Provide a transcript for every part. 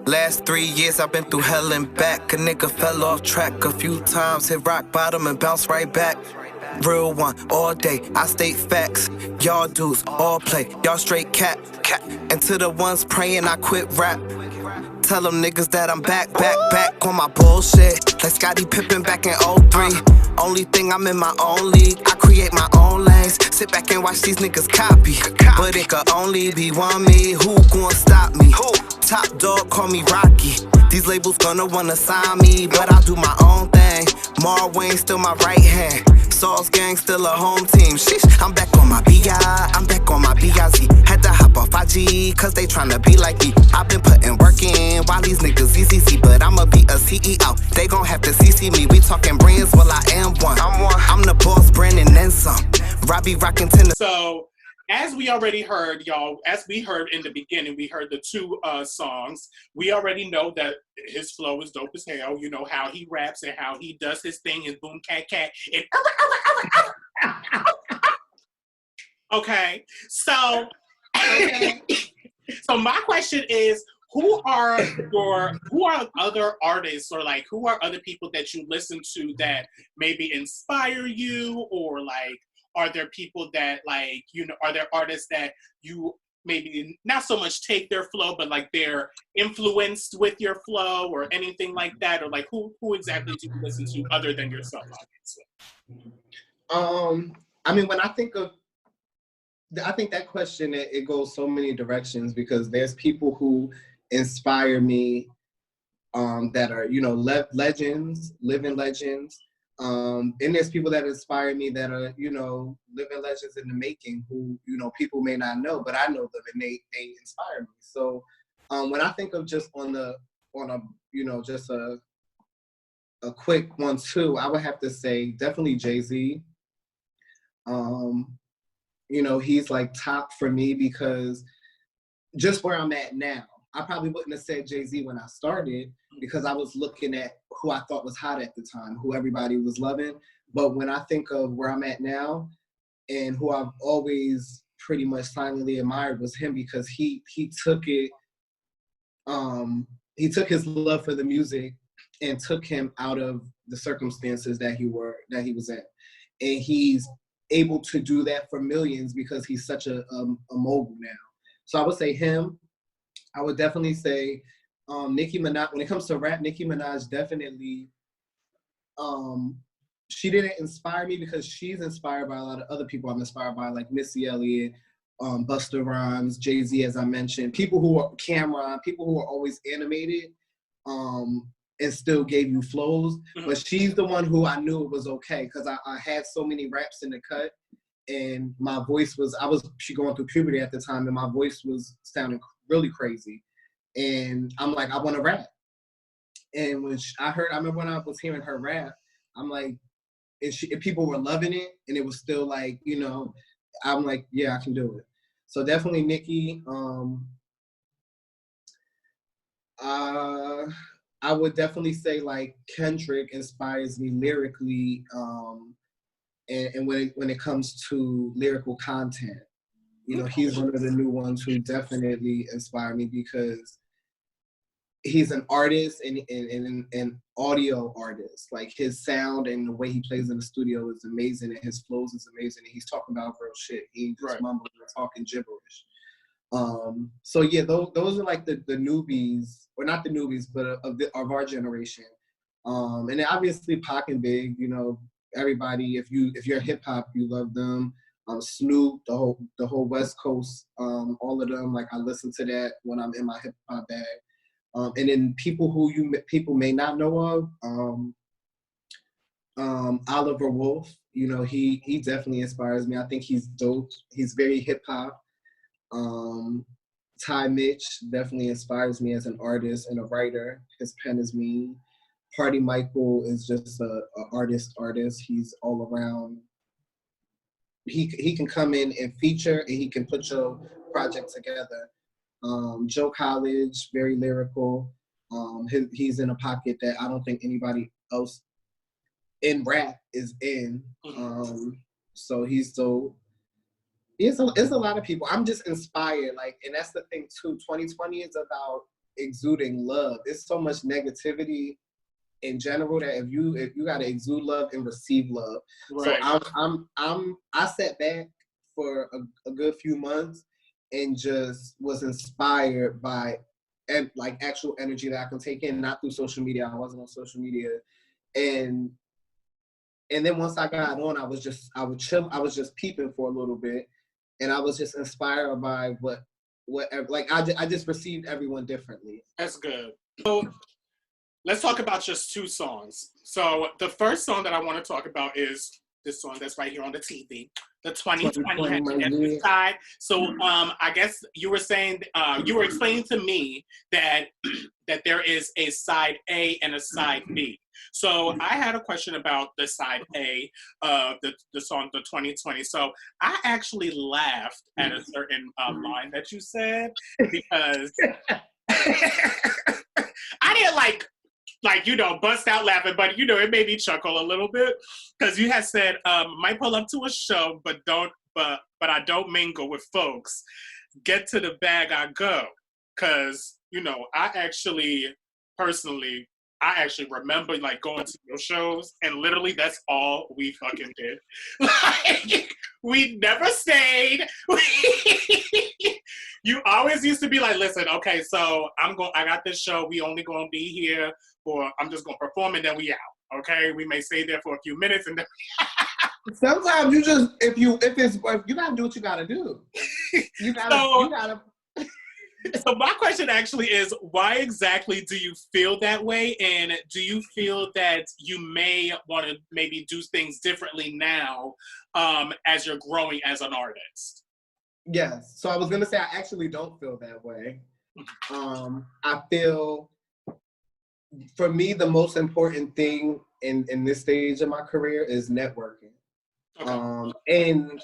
Last 3 years I've been through hell and back. A nigga fell off track a few times, hit rock bottom and bounced right back. Real one, all day, I state facts. Y'all dudes, all play, y'all straight cat. And to the ones praying I quit rap, tell them niggas that I'm back on my bullshit. Like Scottie Pippen back in '03. Only thing I'm in my own league, I create my own lanes. Sit back and watch these niggas copy. But it could only be one me, who gon' stop me? Top dog, call me Rocky. These labels gonna wanna sign me, but I do my own thing. Mar Wayne still my right hand. Sauce gang still a home team. Sheesh, I'm back on my BI, I'm back on my BIZ. Had to hop off IG, cause they tryna be like me. I've been putting work in while these niggas ECC, but I'ma be a CEO. They gon' have to CC me. We talking brands, well I am one. I'm the boss brand and then some. Robbie Rockington. So, as we already heard, y'all, as we heard in the beginning, we heard the two songs. We already know that his flow is dope as hell. You know how he raps and how he does his thing in boom cat cat and okay. So so my question is, who are other artists, or like who are other people that you listen to that maybe inspire you, or like are there people that, like, you know, are there artists that you maybe not so much take their flow, but like they're influenced with your flow or anything like that? Or like who exactly do you listen to other than yourself, obviously? I mean, when I think that question, it goes so many directions, because there's people who inspire me that are, you know, legends, living legends. And there's people that inspire me that are, you know, living legends in the making, who, you know, people may not know, but I know them and they inspire me. So when I think of just on a you know, just a quick 1-2, I would have to say definitely Jay-Z. You know, he's like top for me, because just where I'm at now, I probably wouldn't have said Jay-Z when I started, because I was looking at who I thought was hot at the time, who everybody was loving. But when I think of where I'm at now and who I've always pretty much silently admired, was him, because he took it, he took his love for the music and took him out of the circumstances that he was in. And he's able to do that for millions because he's such a mogul now. So I would say him. I would definitely say Nicki Minaj. When it comes to rap, Nicki Minaj definitely, she didn't inspire me, because she's inspired by a lot of other people I'm inspired by, like Missy Elliott, Busta Rhymes, Jay-Z, as I mentioned, people who are Cameron, people who are always animated and still gave you flows. Mm-hmm. But she's the one who I knew it was okay, because I had so many raps in the cut, and my voice was, she going through puberty at the time, and my voice was sounding really crazy. And I'm like, I want to rap. And when I remember when I was hearing her rap, I'm like, and people were loving it, and it was still like, you know, I'm like, yeah, I can do it. So definitely Nicki. I would definitely say like Kendrick inspires me lyrically, and when it comes to lyrical content. You know, he's one of the new ones who definitely inspire me, because he's an artist and an audio artist. Like, his sound and the way he plays in the studio is amazing, and his flows is amazing, and he's talking about real shit. He ain't just mumbling or talking gibberish. So yeah, those are like the newbies, or not the newbies, but of our generation. And then obviously Pac and Big. You know, everybody. If you're hip hop, you love them. Snoop, the whole West Coast, all of them. Like, I listen to that when I'm in my hip hop bag. And then people who people may not know of, Oliver Wolf. You know, he definitely inspires me. I think he's dope. He's very hip hop. Ty Mitch definitely inspires me as an artist and a writer. His pen is mean. Party Michael is just a artist. He's all around. He can come in and feature, and he can put your project together. Joe College, very lyrical. He's in a pocket that I don't think anybody else in rap is in. So he's dope. It's a lot of people. I'm just inspired, like, and that's the thing too. 2020 is about exuding love. It's so much negativity in general that if you gotta exude love and receive love. Right. So I sat back for a good few months and just was inspired by and like actual energy that I can take in, not through social media. I wasn't on social media. And then once I got on, I would chill, I was just peeping for a little bit, and I was just inspired by whatever, like I just received everyone differently. That's good. So let's talk about just 2 songs. So the first song that I want to talk about is this song that's right here on the TV, the 2020 side. So I guess you were saying, you were explaining to me that there is a side A and a side B. So I had a question about the side A of the song, the 2020. So I actually laughed at a certain line that you said, because I didn't like, bust out laughing, but, it made me chuckle a little bit, because you had said, might pull up to a show, but I don't mingle with folks. Get to the bag, I go. Because, I actually remember, like, going to your shows, and literally that's all we fucking did. Like, we never stayed. You always used to be like, listen, okay, so I got this show, we only gonna be here for, I'm just gonna perform and then we out, okay? We may stay there for a few minutes and then sometimes you just, if you gotta do what you gotta do. You gotta. So my question actually is, why exactly do you feel that way? And do you feel that you may want to maybe do things differently now as you're growing as an artist? Yes. So I was going to say, I actually don't feel that way. I feel, for me, the most important thing in this stage of my career is networking. Okay. And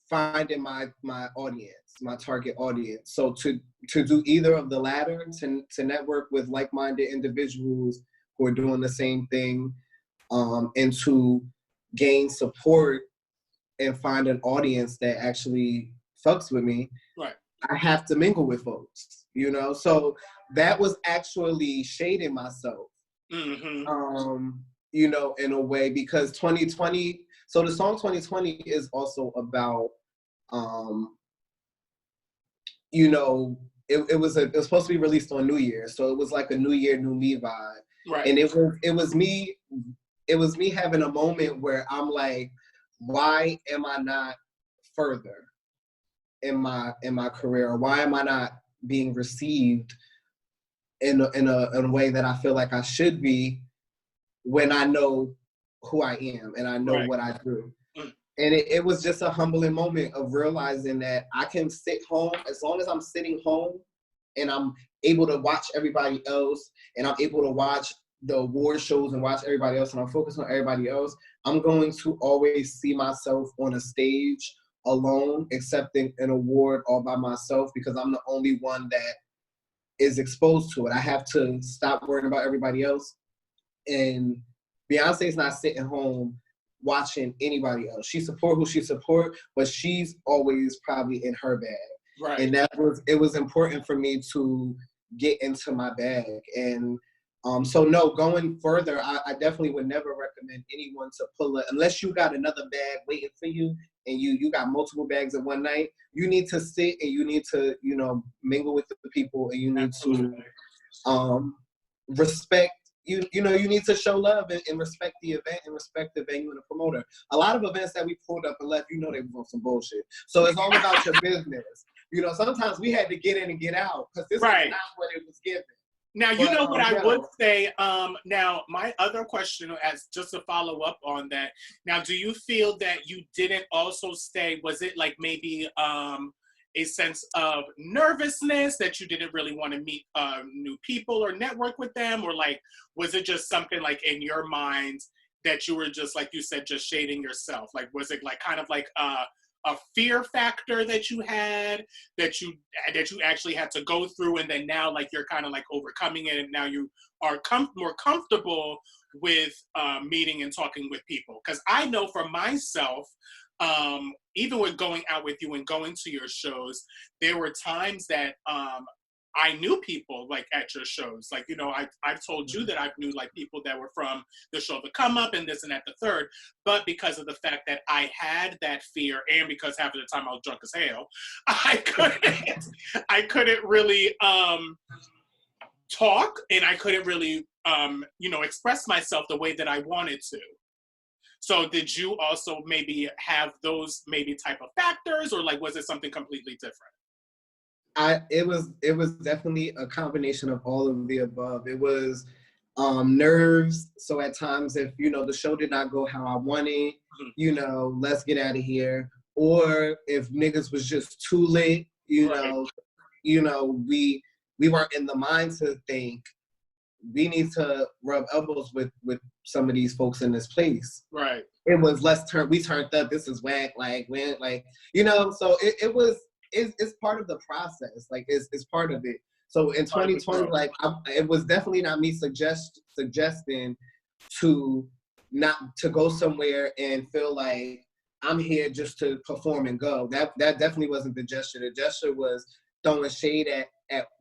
finding my audience, my target audience. So to do either of the latter, to network with like-minded individuals who are doing the same thing, and to gain support and find an audience that actually fucks with me, right, I have to mingle with folks, So that was actually shading myself, in a way, because 2020, so the song 2020 is also about, it was supposed to be released on New Year, so it was like a New Year, New Me vibe, right? And it was me having a moment where I'm like, why am I not further in my career? Or why am I not being received in a way that I feel like I should be, when I know who I am and I know what I do? And it was just a humbling moment of realizing that I can sit home, as long as I'm sitting home and I'm able to watch everybody else, and I'm able to watch the award shows and watch everybody else, and I'm focused on everybody else, I'm going to always see myself on a stage alone, accepting an award all by myself, because I'm the only one that is exposed to it. I have to stop worrying about everybody else. And Beyonce's not sitting home watching anybody else. She support who she support, but she's always probably in her bag. Right. And it was important for me to get into my bag. And so no, going further, I definitely would never recommend anyone to pull it, unless you got another bag waiting for you and you got multiple bags in one night. You need to sit and you need to, mingle with the people, and you need to respect. You need to show love and respect the event and respect the venue and the promoter. A lot of events that we pulled up and left, they was on some bullshit. So it's all about your business. Sometimes we had to get in and get out, because this is not what it was given. Now, what I would say, now my other question, as just to follow up on that, now, do you feel that you didn't also stay, was it like maybe a sense of nervousness that you didn't really want to meet new people or network with them? Or like, was it just something like in your mind that you were just, like you said, just shading yourself? Like, was it like kind of like a fear factor that you had, that you actually had to go through, and then now like you're kind of like overcoming it, and now you are more comfortable with meeting and talking with people? Because I know for myself, even with going out with you and going to your shows, there were times that I knew people like at your shows. Like, you know, I've told you that I've knew like people that were from the show The Come Up and this and that, the third. But because of the fact that I had that fear, and because half of the time I was drunk as hell, I couldn't really talk, and I couldn't really you know, express myself the way that I wanted to. So did you also maybe have those maybe type of factors, or like was it something completely different? It was definitely a combination of all of the above. It was nerves. So at times, if you know the show did not go how I wanted, you know, let's get out of here. Or if niggas was just too lit, you know, we weren't in the mind to think we need to rub elbows with some of these folks in this place. Right. It was we turned up. This is whack. Like when, like you know. So it's part of the process. Like it's part of it. So in 2020, like it was definitely not me suggesting to not to go somewhere and feel like I'm here just to perform and go. That definitely wasn't the gesture. The gesture was throwing shade at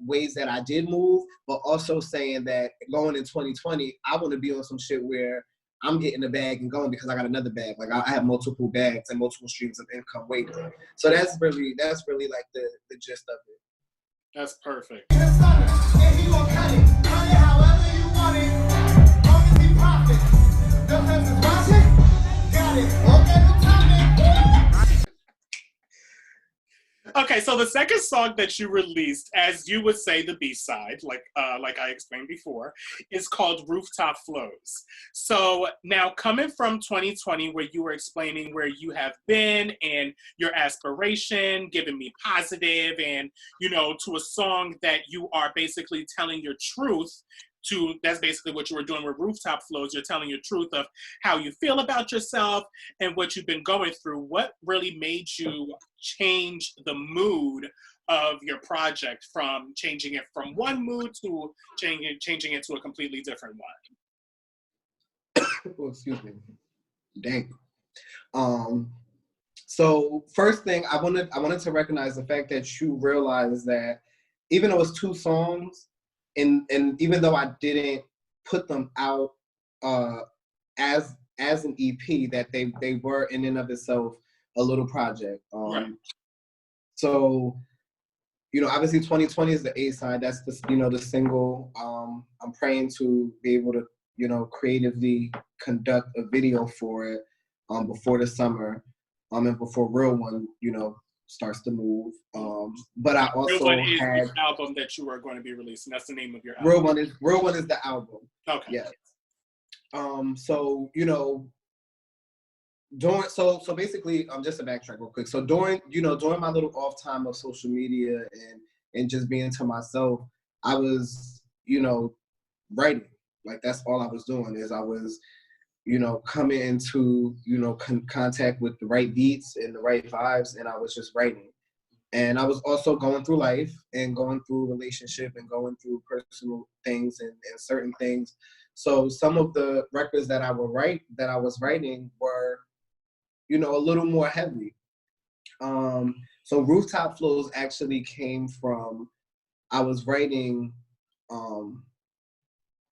ways that I did move, but also saying that going in 2020, I want to be on some shit where I'm getting the bag and going because I got another bag. Like I have multiple bags and multiple streams of income waiting. So that's really like the gist of it. That's perfect. Okay, so the second song that you released, as you would say, the B-side, like I explained before, is called Rooftop Flows. So now coming from 2020, where you were explaining where you have been and your aspiration, giving me positive, and, you know, to a song that you are basically telling your truth to, that's basically what you were doing with Rooftop Flows. You're telling your truth of how you feel about yourself and what you've been going through. What really made you change the mood of your project, from changing it from one mood to changing it to a completely different one? Oh, excuse me. Dang. So first thing, I wanted to recognize the fact that you realized that even though it was 2 songs, and even though I didn't put them out as an EP, that they were in and of itself a little project. Right. So, you know, obviously 2020 is the A side. That's the, you know, the single. I'm praying to be able to, you know, creatively conduct a video for it before the summer, and before Real One, you know, starts to move. But I also Real One is had the album that you are going to be releasing. That's the name of your album. Real One is the album. Okay. Yeah. So, you know, so basically, just to backtrack real quick. So during my little off time of social media and just being to myself, I was, you know, writing. Like that's all I was doing, is I was, you know, coming into, you know, contact with the right beats and the right vibes, and I was just writing. And I was also going through life and going through relationship and going through personal things and certain things. So some of the records that I was writing were, you know, a little more heavy. So Rooftop Flows actually came from, I was writing,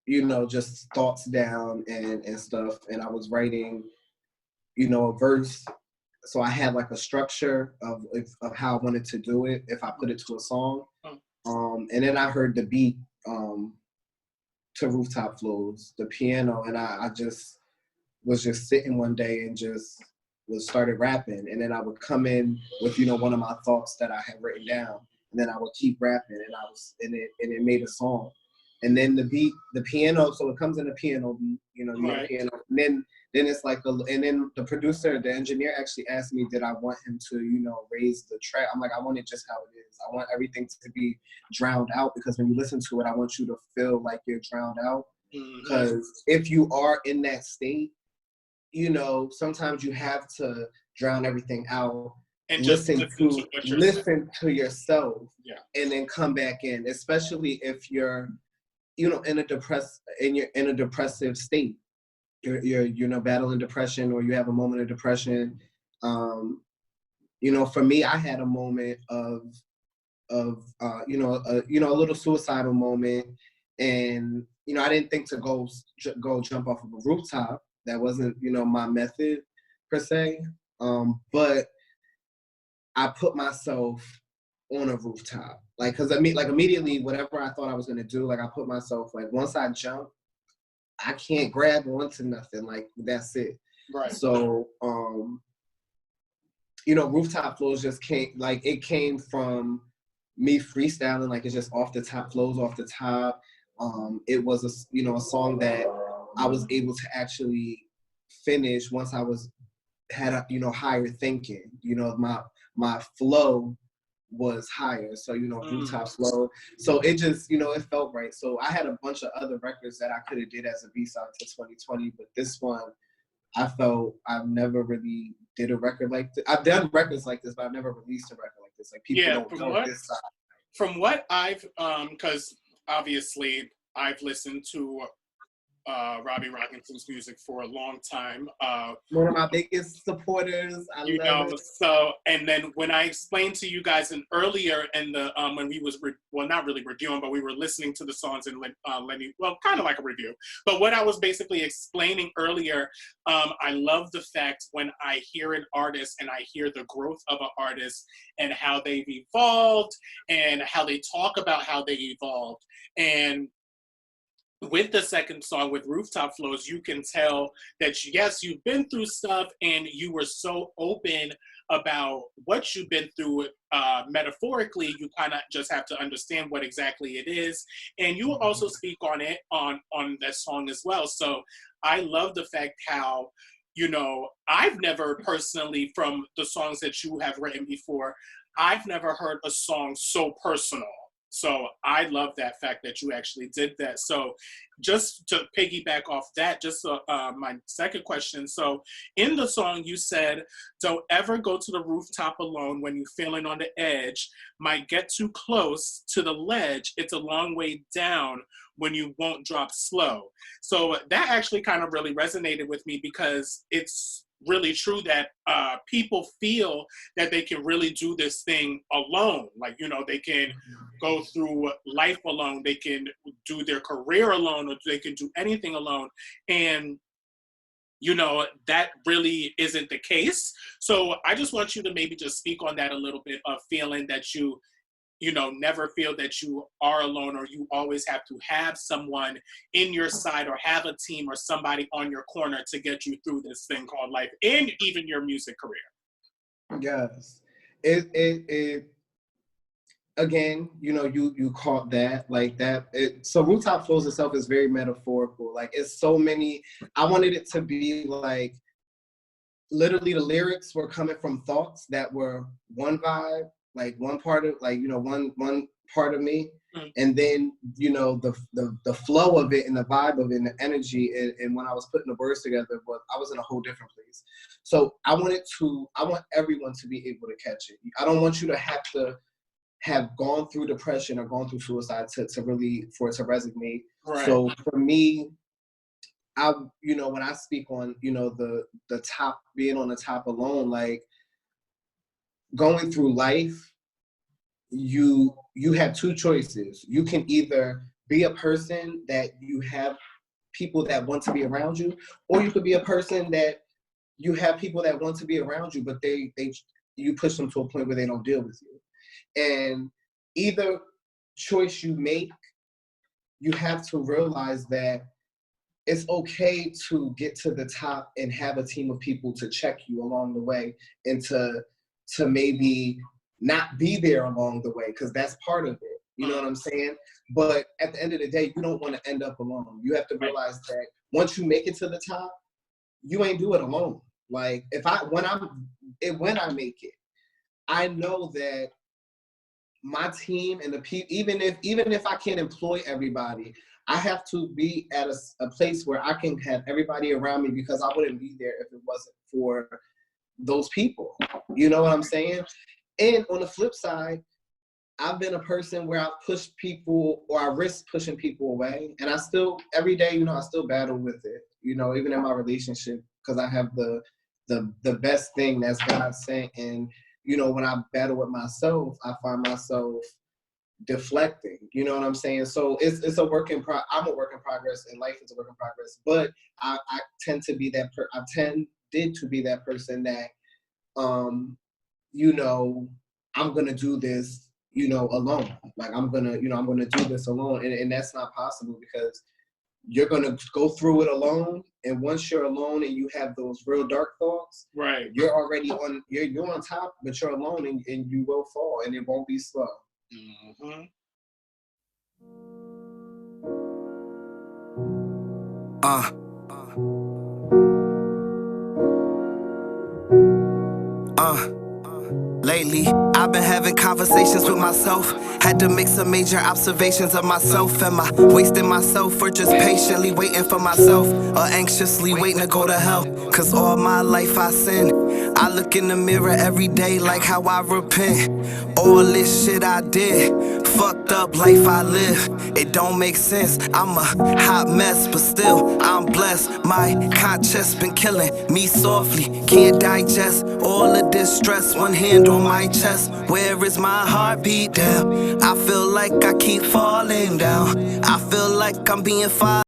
you know, just thoughts down and stuff. And I was writing, you know, a verse. So I had like a structure of how I wanted to do it if I put it to a song. And then I heard the beat to Rooftop Flows, the piano, and I just was just sitting one day and just started rapping. And then I would come in with, you know, one of my thoughts that I had written down, and then I would keep rapping, and it made a song. And then the piano, so it comes in a piano beat, you know, Right. piano. And then it's like and then the producer, the engineer actually asked me, did I want him to, you know, raise the track? I'm like, I want it just how it is. I want everything to be drowned out, because when you listen to it, I want you to feel like you're drowned out. Because if you are in that state, you know, sometimes you have to drown everything out and just listen to yourself, and then come back in, especially if you're, you know, in a depressive state. You're you know, battling depression, or you have a moment of depression. You know, for me, I had a moment of a little suicidal moment, and I didn't think to go jump off of a rooftop. That wasn't my method per se, but I put myself on a rooftop, like, because immediately whatever I thought I was gonna do, like, I put myself, like, once I jump, I can't grab onto nothing, like, that's it. Right. So Rooftop Flows just came from me freestyling, like, it's just off the top, flows off the top. It was a song that I was able to actually finish once I had higher thinking. My flow was higher, so Rooftop Flow. So it just it felt right. So I had a bunch of other records that I could have did as a B-side to 2020, but this one, I felt I've never really did a record like this. I've done records like this, but I've never released a record like this. Like, people don't know this side. From what I've, because obviously I've listened to Robbie Rockington's music for a long time. One of my biggest supporters. I love it. So, and then when I explained to you guys earlier in the when we was not really reviewing, but we were listening to the songs and Lenny, well, kind of like a review. But what I was basically explaining earlier, I love the fact when I hear an artist and I hear the growth of an artist and how they've evolved and how they talk about how they evolved. And with the second song, with Rooftop Flows, you can tell that, yes, you've been through stuff and you were so open about what you've been through. Metaphorically, you kind of just have to understand what exactly it is. And you also speak on it on that song as well. So I love the fact how, I've never personally, from the songs that you have written before, I've never heard a song so personal. So I love that fact that you actually did that. So just to piggyback off that, just my second question. So in the song you said, don't ever go to the rooftop alone when you're feeling on the edge. Might get too close to the ledge. It's a long way down when you won't drop slow. So that actually kind of really resonated with me, because it's really true that people feel that they can really do this thing alone. Like, they can go through life alone, they can do their career alone, or they can do anything alone. And, that really isn't the case. So I just want you to maybe just speak on that a little bit, of feeling that you never feel that you are alone, or you always have to have someone in your side, or have a team or somebody on your corner to get you through this thing called life, and even your music career. Yes. It again, you caught that, like that. So Rooftop Flows itself is very metaphorical. Like, it's so many, I wanted it to be like, literally the lyrics were coming from thoughts that were one vibe, like one part of, like, one part of me. And then, the flow of it and the vibe of it and the energy. And when I was putting the words together, I was in a whole different place. So I want everyone to be able to catch it. I don't want you to have gone through depression or gone through suicide to really, for it to resonate. Right. So for me, when I speak on, the top, being on the top alone, like, going through life, you have two choices. You can either be a person that you have people that want to be around you, or you could be a person that you have people that want to be around you, but you push them to a point where they don't deal with you. And either choice you make, you have to realize that it's okay to get to the top and have a team of people to check you along the way, and to maybe not be there along the way, because that's part of it. You know what I'm saying? But at the end of the day, you don't want to end up alone. You have to realize that once you make it to the top, you ain't do it alone. Like, when I make it, I know that my team and the people, even if I can't employ everybody, I have to be at a place where I can have everybody around me, because I wouldn't be there if it wasn't for those people. You know what I'm saying? And on the flip side, I've been a person where I've pushed people, or I risk pushing people away. And I still, every day, I still battle with it, even in my relationship, because I have the best thing that's God sent. And, when I battle with myself, I find myself deflecting. You know what I'm saying? So it's a work in I'm a work in progress, and life is a work in progress. But I tend to be that tended to be that person that you know, I'm gonna do this, you know, alone. Like I'm gonna do this alone, and that's not possible because you're gonna go through it alone. And once you're alone and you have those real dark thoughts, right, you're already on you're on top, but you're alone, and you will fall, and it won't be slow. Mm-hmm. Lately, I've been having conversations with myself. Had to make some major observations of myself. Am I wasting myself or just patiently waiting for myself? Or anxiously waiting to go to hell? Cause all my life I sin. I look in the mirror every day like how I repent. All this shit I did, fucked up life I live. It don't make sense, I'm a hot mess, but still I'm blessed. My conscience been killing me softly. Can't digest all of this stress. One hand on my chest, where is my heartbeat down? I feel like I keep falling down. I feel like I'm being followed.